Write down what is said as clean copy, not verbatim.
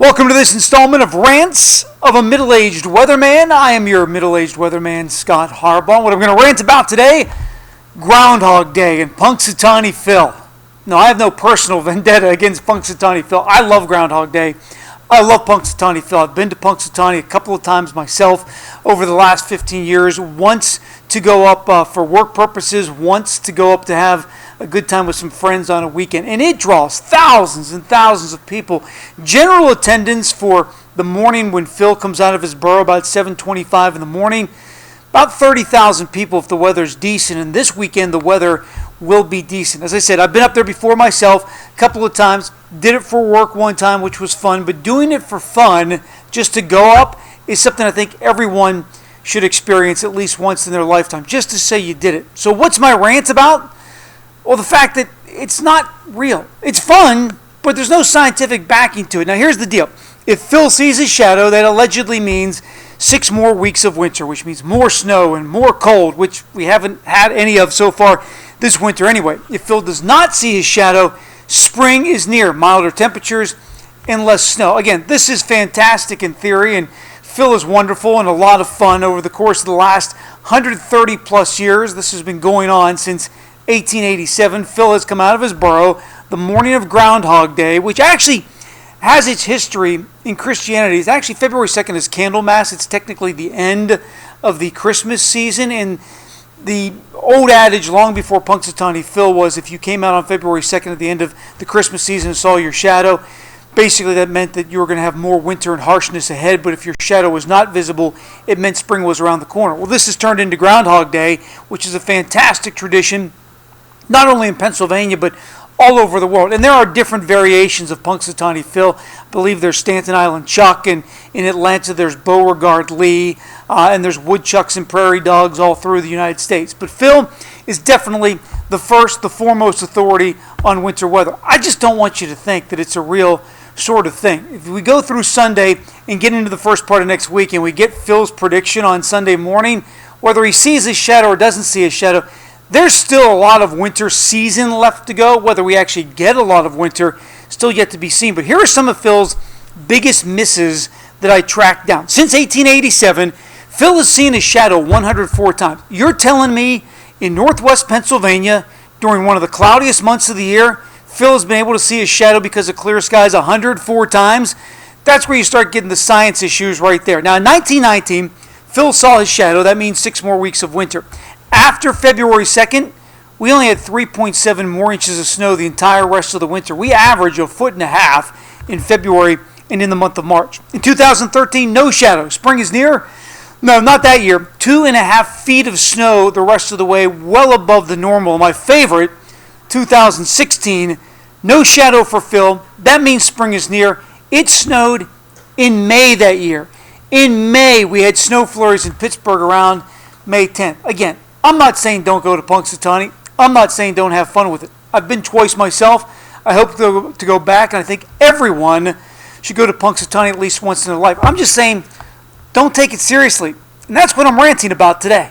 Welcome to this installment of Rants of a Middle-Aged Weatherman. I am your middle-aged weatherman, Scott Harbaugh. What I'm going to rant about today, Groundhog Day and Punxsutawney Phil. No, I have no personal vendetta against Punxsutawney Phil. I love Groundhog Day. I love Punxsutawney Phil. I've been to Punxsutawney a couple of times myself over the last 15 years. Once to go up for work purposes, once to go up to have a good time with some friends on a weekend. And it draws thousands and thousands of people. General attendance for the morning when Phil comes out of his burrow, about 7:25 in the morning, about 30,000 people if the weather's decent. And this weekend the weather will be decent. As I said, I've been up there before myself a couple of times. Did it for work one time, which was fun. But doing it for fun, just to go up, is something I think everyone should experience at least once in their lifetime, just to say you did it. So what's my rant about? Well, the fact that it's not real. It's fun, but there's no scientific backing to it. Now, here's the deal. If Phil sees his shadow, that allegedly means 6 more weeks of winter, which means more snow and more cold, which we haven't had any of so far this winter anyway. If Phil does not see his shadow, spring is near, milder temperatures and less snow. Again, this is fantastic in theory, and Phil is wonderful and a lot of fun over the course of the last 130 plus years. This has been going on since 1887. Phil has come out of his burrow the morning of Groundhog Day, which actually has its history in Christianity. It's actually February 2nd is Candlemas. It's technically the end of the Christmas season. And the old adage long before Punxsutawney Phil was if you came out on February 2nd at the end of the Christmas season and saw your shadow, basically that meant that you were going to have more winter and harshness ahead. But if your shadow was not visible, it meant spring was around the corner. Well, this has turned into Groundhog Day, which is a fantastic tradition, not only in Pennsylvania, but all over the world. And there are different variations of Punxsutawney Phil. I believe there's Staten Island Chuck, and in Atlanta there's Beauregard Lee, and there's woodchucks and prairie dogs all through the United States. But Phil is definitely the foremost authority on winter weather. I just don't want you to think that it's a real sort of thing. If we go through Sunday and get into the first part of next week and we get Phil's prediction on Sunday morning, whether he sees his shadow or doesn't see his shadow, there's still a lot of winter season left to go. Whether we actually get a lot of winter, still yet to be seen. But here are some of Phil's biggest misses that I tracked down. Since 1887, Phil has seen his shadow 104 times. You're telling me in northwest Pennsylvania, during one of the cloudiest months of the year, Phil has been able to see his shadow because of clear skies 104 times? That's where you start getting the science issues right there. Now, in 1919, Phil saw his shadow. That means 6 more weeks of winter. After February 2nd, we only had 3.7 more inches of snow the entire rest of the winter. We average 1.5 feet in February and in the month of March. In 2013, no shadow. Spring is near. No, not that year. 2.5 feet of snow the rest of the way, well above the normal. My favorite, 2016, no shadow for Phil. That means spring is near. It snowed in May that year. In May, we had snow flurries in Pittsburgh around May 10th. Again, I'm not saying don't go to Punxsutawney. I'm not saying don't have fun with it. I've been twice myself. I hope to go back, and I think everyone should go to Punxsutawney at least once in their life. I'm just saying don't take it seriously. And that's what I'm ranting about today.